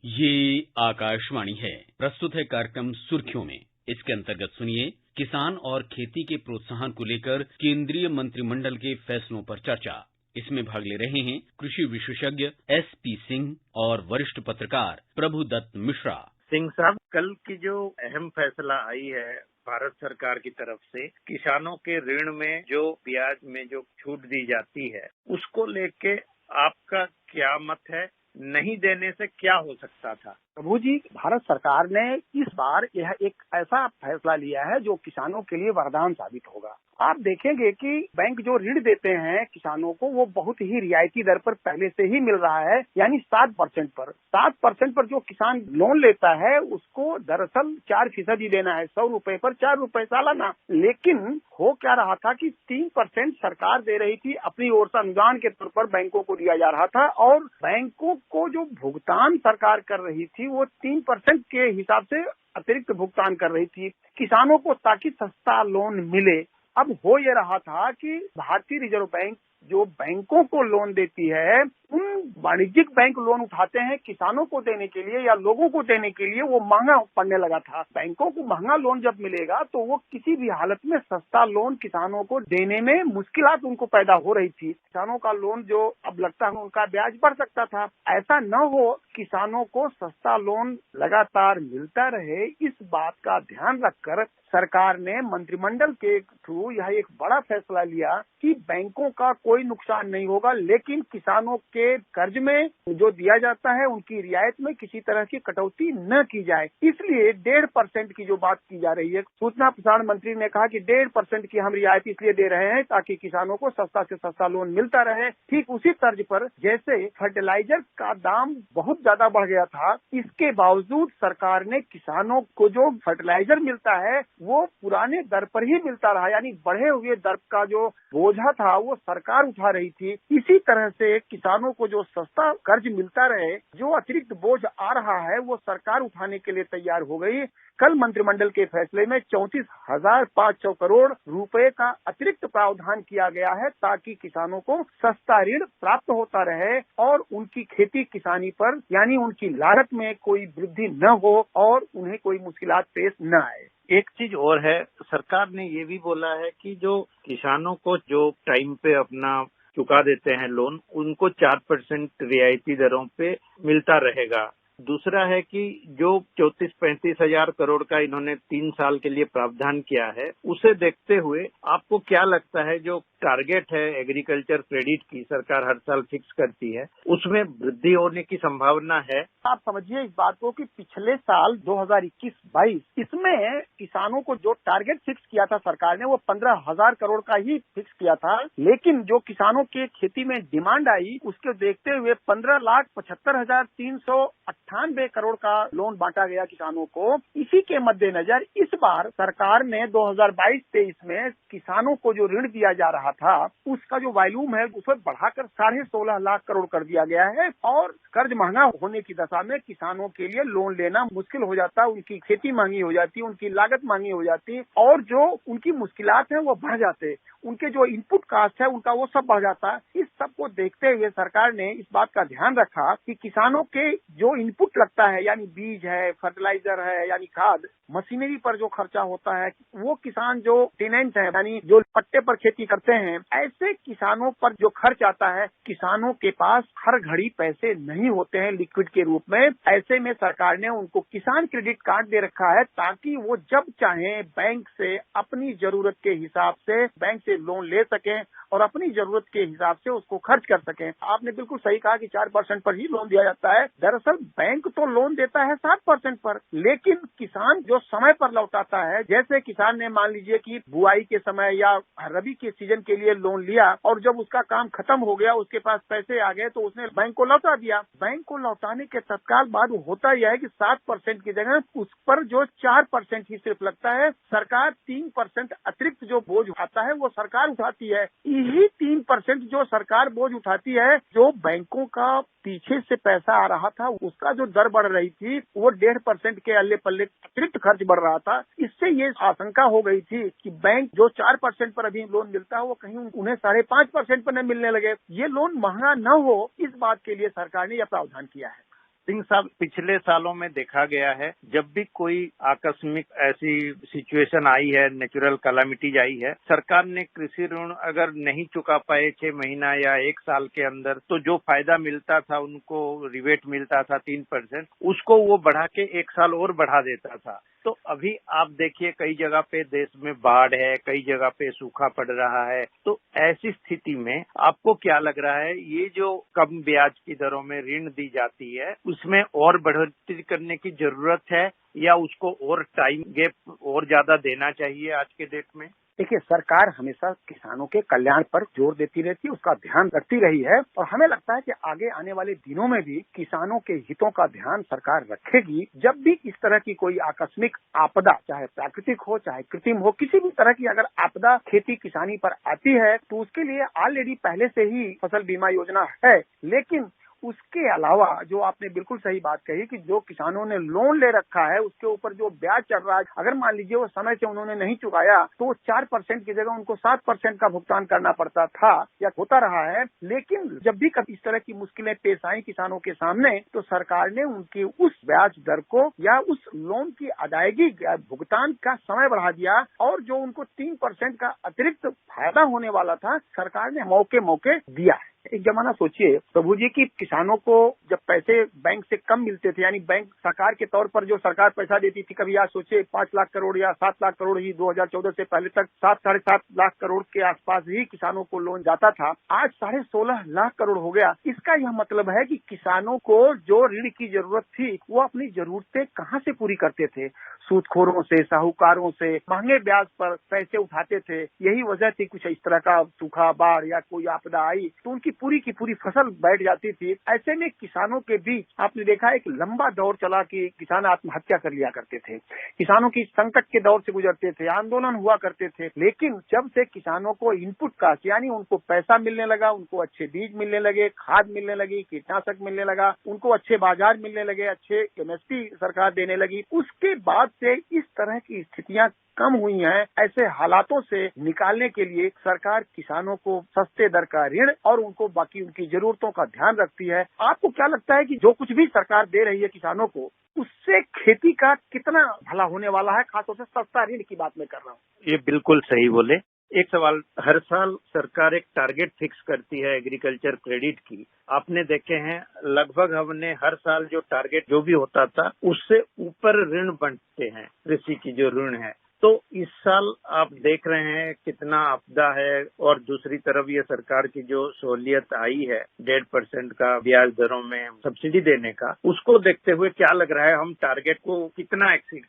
ये आकाशवाणी है। प्रस्तुत है कार्यक्रम सुर्खियों में। इसके अंतर्गत सुनिए किसान और खेती के प्रोत्साहन को लेकर केंद्रीय मंत्रिमंडल के फैसलों पर चर्चा। इसमें भाग ले रहे हैं कृषि विशेषज्ञ SP सिंह और वरिष्ठ पत्रकार प्रभुदत्त मिश्रा। सिंह साहब, कल की जो अहम फैसला आई है भारत सरकार की तरफ से, किसानों के ऋण में जो ब्याज में जो छूट दी जाती है, उसको लेके आपका क्या मत है? नहीं देने से क्या हो सकता था? प्रभु जी, भारत सरकार ने इस बार यह एक ऐसा फैसला लिया है जो किसानों के लिए वरदान साबित होगा। आप देखेंगे कि बैंक जो ऋण देते हैं किसानों को, वो बहुत ही रियायती दर पर पहले से ही मिल रहा है, यानी 7% पर। 7% पर जो किसान लोन लेता है उसको दरअसल 4% देना है, 100 रुपए पर 4 रुपए सालाना। लेकिन हो क्या रहा था कि 3% सरकार दे रही थी, अपनी ओर से अनुदान के तौर पर बैंकों को दिया जा रहा था, और बैंकों को जो भुगतान सरकार कर रही थी वो 3% के हिसाब से अतिरिक्त भुगतान कर रही थी किसानों को, ताकि सस्ता लोन मिले। अब हो ये रहा था कि भारतीय रिजर्व बैंक जो बैंकों को लोन देती है, उन वाणिज्यिक बैंक लोन उठाते हैं किसानों को देने के लिए या लोगों को देने के लिए, वो महंगा पड़ने लगा था। बैंकों को महंगा लोन जब मिलेगा तो वो किसी भी हालत में सस्ता लोन किसानों को देने में मुश्किलात उनको पैदा हो रही थी। किसानों का लोन जो अब लगता है उनका ब्याज बढ़ सकता था। ऐसा न हो, किसानों को सस्ता लोन लगातार मिलता रहे, इस बात का ध्यान रखकर सरकार ने मंत्रिमंडल के थ्रू यह एक बड़ा फैसला लिया कि बैंकों का कोई नुकसान नहीं होगा, लेकिन किसानों के कर्ज में जो दिया जाता है उनकी रियायत में किसी तरह की कटौती न की जाए। इसलिए 1.5% की जो बात की जा रही है, सूचना प्रसारण मंत्री ने कहा कि 1.5% की हम रियायत इसलिए दे रहे हैं ताकि किसानों को सस्ता से सस्ता लोन मिलता रहे। ठीक उसी तर्ज पर जैसे फर्टिलाइजर का दाम बहुत ज्यादा बढ़ गया था, इसके बावजूद सरकार ने किसानों को जो फर्टिलाइजर मिलता है वो पुराने दर पर ही मिलता रहा, यानी बढ़े हुए दर का जो बोझा था वो सरकार उठा रही थी। इसी तरह से किसानों को जो सस्ता कर्ज मिलता रहे, जो अतिरिक्त बोझ आ रहा है वो सरकार उठाने के लिए तैयार हो गई। कल मंत्रिमंडल के फैसले में 34,500 करोड़ रुपए का अतिरिक्त प्रावधान किया गया है, ताकि किसानों को सस्ता ऋण प्राप्त होता रहे और उनकी खेती किसानी पर, यानी उनकी लागत में कोई वृद्धि न हो और उन्हें कोई मुश्किलात पेश न आए। एक चीज और है, सरकार ने ये भी बोला है कि जो किसानों को जो टाइम पे अपना चुका देते हैं लोन, उनको 4% रियायती दरों पे मिलता रहेगा। दूसरा है कि जो 34-35 हजार करोड़ का इन्होंने 3 साल के लिए प्रावधान किया है, उसे देखते हुए आपको क्या लगता है जो टारगेट है एग्रीकल्चर क्रेडिट की सरकार हर साल फिक्स करती है, उसमें वृद्धि होने की संभावना है? आप समझिए इस बात को कि पिछले साल 2021-22 इसमें किसानों को जो टारगेट फिक्स किया था सरकार ने, वो 15,000 करोड़ का ही फिक्स किया था। लेकिन जो किसानों के खेती में डिमांड आई, उसके देखते हुए 15,75,398 करोड़ का लोन बांटा गया किसानों को। इसी के मद्देनजर इस बार सरकार ने 2022-23 में किसानों को जो ऋण दिया जा रहा था, उसका जो वॉल्यूम है उसे बढ़ाकर 16.5 लाख करोड़ कर दिया गया है, और कर्ज महंगा होने की दशा में किसानों के लिए लोन लेना मुश्किल हो जाता, उनकी खेती महंगी हो जाती, उनकी लागत महंगी हो जाती, और जो उनकी मुश्किलात हैं वो बढ़ जाते, उनके जो इनपुट कास्ट है उनका वो सब बढ़ जाता। इस सब को देखते हुए सरकार ने इस बात का ध्यान रखा कि किसानों के जो इनपुट लगता है, यानी बीज है, फर्टिलाइजर है, यानी खाद, मशीनरी पर जो खर्चा होता है, वो किसान जो टेनेंट है, यानी जो पट्टे पर खेती करते हैं, ऐसे किसानों पर जो खर्च आता है, किसानों के पास हर घड़ी पैसे नहीं होते हैं लिक्विड के रूप में। ऐसे में सरकार ने उनको किसान क्रेडिट कार्ड दे रखा है, ताकि वो जब चाहे बैंक से अपनी जरूरत के हिसाब से बैंक से लोन ले सकें और अपनी जरूरत के हिसाब से उसको खर्च कर सकें। आपने बिल्कुल सही कहा कि 4% पर ही लोन दिया जाता है। दरअसल बैंक तो लोन देता है 7% पर, लेकिन किसान जो समय पर लौटाता है, जैसे किसान ने मान लीजिए कि बुआई के समय या रबी के सीजन के लिए लोन लिया और जब उसका काम खत्म हो गया, उसके पास पैसे आ गए, तो उसने बैंक को लौटा दिया। बैंक को लौटाने के तत्काल बाद होता यह है कि 7% की जगह उस पर जो 4% ही सिर्फ लगता है, सरकार 3% अतिरिक्त जो बोझ उठाता है वो सरकार उठाती है। यही 3% जो सरकार बोझ उठाती है, जो बैंकों का पीछे से पैसा आ रहा था उसका जो दर बढ़ रही थी, वो 1.5% के अल्ले पल्ले अतिरिक्त खर्च बढ़ रहा था। इससे ये आशंका हो गई थी कि बैंक जो 4% पर अभी लोन मिलता है वो कहीं उन्हें 5.5% पर न मिलने लगे। ये लोन महंगा न हो, इस बात के लिए सरकार ने यह प्रावधान किया है। सिंह साहब, पिछले सालों में देखा गया है जब भी कोई आकस्मिक ऐसी सिचुएशन आई है, नेचुरल कैलामिटीज आई है, सरकार ने कृषि ऋण अगर नहीं चुका पाए 6 महीना या 1 साल के अंदर, तो जो फायदा मिलता था उनको, रिबेट मिलता था 3%, उसको वो बढ़ा के 1 साल और बढ़ा देता था। तो अभी आप देखिए कई जगह पे देश में बाढ़ है, कई जगह पे सूखा पड़ रहा है, तो ऐसी स्थिति में आपको क्या लग रहा है, ये जो कम ब्याज की दरों में ऋण दी जाती है उसमें और बढ़ोतरी करने की जरूरत है या उसको और टाइम गैप और ज्यादा देना चाहिए आज के डेट में? देखिए, सरकार हमेशा किसानों के कल्याण पर जोर देती रहती है, उसका ध्यान रखती रही है और हमें लगता है कि आगे आने वाले दिनों में भी किसानों के हितों का ध्यान सरकार रखेगी। जब भी इस तरह की कोई आकस्मिक आपदा, चाहे प्राकृतिक हो चाहे कृत्रिम हो, किसी भी तरह की अगर आपदा खेती किसानी पर आती है तो उसके लिए ऑलरेडी पहले से ही फसल बीमा योजना है। लेकिन उसके अलावा जो आपने बिल्कुल सही बात कही कि जो किसानों ने लोन ले रखा है उसके ऊपर जो ब्याज चढ़ रहा है, अगर मान लीजिए वो समय से उन्होंने नहीं चुकाया तो 4% की जगह उनको 7% का भुगतान करना पड़ता था या होता रहा है। लेकिन जब भी कभी इस तरह की मुश्किलें पेश आई किसानों के सामने तो सरकार ने उनकी उस ब्याज दर को या उस लोन की अदायगी भुगतान का समय बढ़ा दिया और जो उनको 3% का अतिरिक्त फायदा होने वाला था सरकार ने मौके दिया है। एक जमाना सोचिए प्रभु जी की किसानों को जब पैसे बैंक से कम मिलते थे, यानी बैंक सरकार के तौर पर जो सरकार पैसा देती थी, कभी आज सोचिए 5 लाख करोड़ या 7 लाख करोड़ ही 2014 से पहले तक 7-7.5 लाख करोड़ के आसपास ही किसानों को लोन जाता था। आज 16.5 लाख करोड़ हो गया। इसका यह मतलब है कि किसानों को जो ऋण की जरूरत थी वो अपनी जरूरतें कहाँ से पूरी करते थे? सूदखोरों से, साहूकारों से महंगे ब्याज पर पैसे उठाते थे। यही वजह थी कुछ इस तरह का सूखा, बाढ़ या कोई आपदा आई तो उनकी पूरी की पूरी फसल बैठ जाती थी। ऐसे में किसानों के बीच आपने देखा एक लंबा दौर चला कि किसान आत्महत्या कर लिया करते थे, किसानों की संकट के दौर से गुजरते थे, आंदोलन हुआ करते थे। लेकिन जब से किसानों को इनपुट का यानी उनको पैसा मिलने लगा, उनको अच्छे बीज मिलने लगे, खाद मिलने लगी, कीटनाशक मिलने लगा, उनको अच्छे बाजार मिलने लगे, अच्छे एमएसपी सरकार देने लगी, उसके बाद से इस तरह की स्थितियां कम हुई हैं। ऐसे हालातों से निकालने के लिए सरकार किसानों को सस्ते दर का ऋण और उनको बाकी उनकी जरूरतों का ध्यान रखती है। आपको क्या लगता है कि जो कुछ भी सरकार दे रही है किसानों को उससे खेती का कितना भला होने वाला है? खासतौर से सस्ता ऋण की बात मैं कर रहा हूँ। ये बिल्कुल सही बोले। एक सवाल, हर साल सरकार एक टारगेट फिक्स करती है एग्रीकल्चर क्रेडिट की। आपने देखे हैं लगभग हमने हर साल जो टारगेट जो भी होता था उससे ऊपर ऋण बंटते हैं, कृषि की जो ऋण है। तो इस साल आप देख रहे हैं कितना आपदा है और दूसरी तरफ ये सरकार की जो सहूलियत आई है 1.5% का ब्याज दरों में सब्सिडी देने का, उसको देखते हुए क्या लग रहा है हम टारगेट को कितना एक्सीड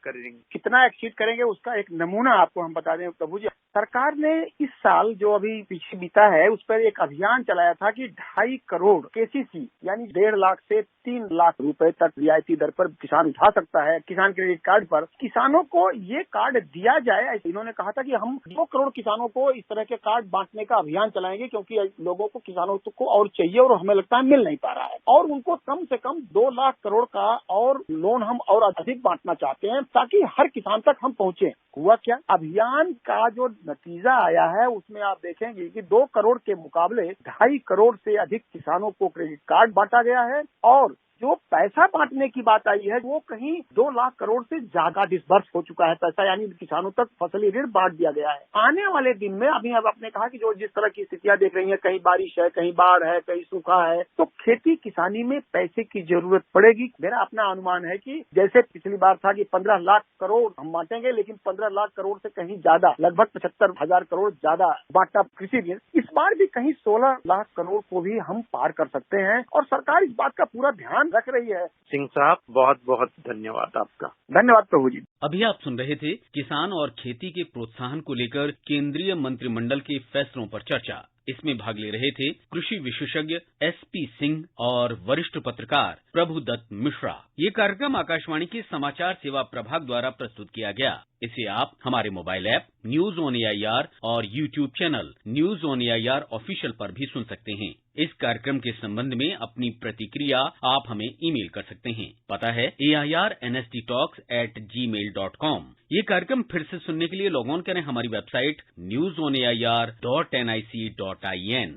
करेंगे? उसका एक नमूना आपको हम बता दें प्रभु जी। सरकार ने इस साल जो अभी पीछे बीता है उस पर एक अभियान चलाया था कि 2.5 करोड़ केसीसी यानी 1.5 लाख से 3 लाख रुपए तक रियायती दर पर किसान उठा सकता है किसान क्रेडिट कार्ड पर। किसानों को ये कार्ड दिया जाए, इन्होंने कहा था कि हम 2 करोड़ किसानों को इस तरह के कार्ड बांटने का अभियान चलाएंगे क्योंकि लोगों को, किसानों को और चाहिए और हमें लगता है मिल नहीं पा रहा है, और उनको कम से कम 2 लाख करोड़ का और लोन हम और अधिक बांटना चाहते हैं ताकि हर किसान तक हम पहुंचे। हुआ क्या? अभियान का जो नतीजा आया है उसमें आप देखेंगे कि 2 करोड़ के मुकाबले 2.5 करोड़ से अधिक किसानों को क्रेडिट कार्ड बांटा गया है और जो पैसा बांटने की बात आई है वो कहीं 2 लाख करोड़ से ज्यादा डिसबर्स हो चुका है पैसा, यानी किसानों तक फसली ऋण बांट दिया गया है। आने वाले दिन में अभी अब आपने कहा कि जो जिस तरह की स्थितियां देख रही हैं, कहीं बारिश है, कहीं बाढ़ है, कहीं सूखा है, तो खेती किसानी में पैसे की जरूरत पड़ेगी। मेरा अपना अनुमान है कि जैसे पिछली बार था कि 15 लाख करोड़ हम बांटेंगे, लेकिन 15 लाख करोड़ से कहीं ज्यादा, लगभग 75,000 करोड़ ज्यादा बांटा कृषि ऋण। इस बार भी कहीं 16 लाख करोड़ को भी हम पार कर सकते हैं और सरकार इस बात का पूरा ध्यान रख रही है। सिंह साहब, बहुत बहुत धन्यवाद आपका। धन्यवाद प्रभु जी। अभी आप सुन रहे थे किसान और खेती के प्रोत्साहन को लेकर केंद्रीय मंत्रिमंडल के फैसलों पर चर्चा। इसमें भाग ले रहे थे कृषि विशेषज्ञ एसपी सिंह और वरिष्ठ पत्रकार प्रभुदत्त मिश्रा। ये कार्यक्रम आकाशवाणी के समाचार सेवा प्रभाग द्वारा प्रस्तुत किया गया। इसे आप हमारे mobile app news on AIR और YouTube channel news on AIR official पर भी सुन सकते हैं। इस कार्यक्रम के संबंध में अपनी प्रतिक्रिया आप हमें ईमेल कर सकते हैं। पता है airnsttalks@gmail.com। ये कार्यक्रम फिर से सुनने के लिए लॉग ऑन करें हमारी वेबसाइट newsonair.nic.in।